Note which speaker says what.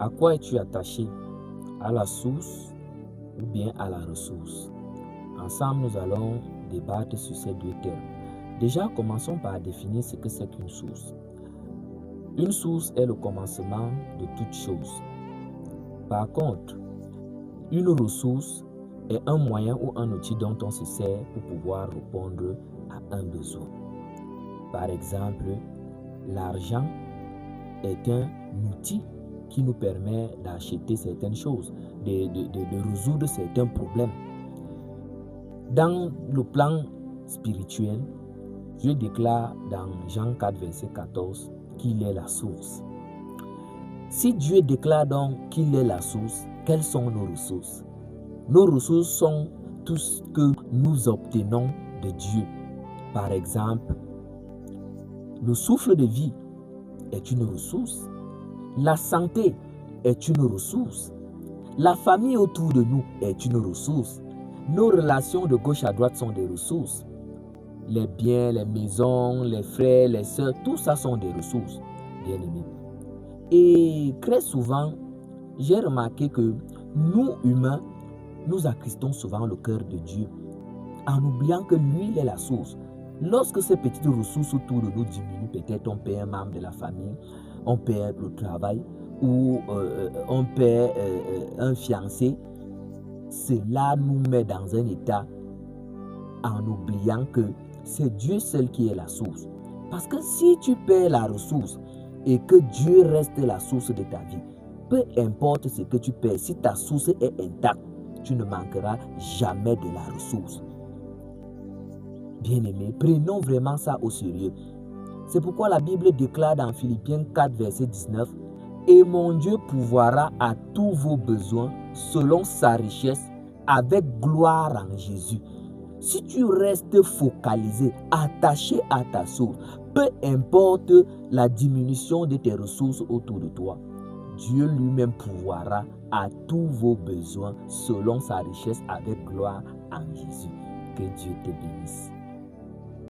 Speaker 1: À quoi es-tu attaché? À la source ou bien à la ressource? Ensemble, nous allons débattre sur ces deux termes. Déjà, commençons par définir ce que c'est qu'une source. Une source est le commencement de toute chose. Par contre, une ressource est un moyen ou un outil dont on se sert pour pouvoir répondre à un besoin. Par exemple, l'argent est un outil qui nous permet d'acheter certaines choses, de résoudre certains problèmes. Dans le plan spirituel, Dieu déclare dans Jean 4, verset 14 qu'il est la source. Si Dieu déclare donc qu'il est la source, quelles sont nos ressources? Nos ressources sont tout ce que nous obtenons de Dieu. Par exemple, le souffle de vie est une ressource. La santé est une ressource. La famille autour de nous est une ressource. Nos relations de gauche à droite sont des ressources. Les biens, les maisons, les frères, les sœurs, tout ça sont des ressources, bien aimés. Et très souvent, j'ai remarqué que nous, humains, nous attristons souvent le cœur de Dieu en oubliant que lui, il est la source. Lorsque ces petites ressources autour de nous diminuent, peut-être on perd un membre de la famille, on perd le travail ou on perd un fiancé, cela nous met dans un état en oubliant que c'est Dieu seul qui est la source. Parce que si tu perds la ressource et que Dieu reste la source de ta vie, peu importe ce que tu perds, si ta source est intacte, tu ne manqueras jamais de la ressource. Bien-aimés, prenons vraiment ça au sérieux. C'est pourquoi la Bible déclare dans Philippiens 4, verset 19, « Et mon Dieu pourvoira à tous vos besoins selon sa richesse avec gloire en Jésus. » Si tu restes focalisé, attaché à ta source, peu importe la diminution de tes ressources autour de toi, Dieu lui-même pourvoira à tous vos besoins selon sa richesse avec gloire en Jésus. Que Dieu te bénisse.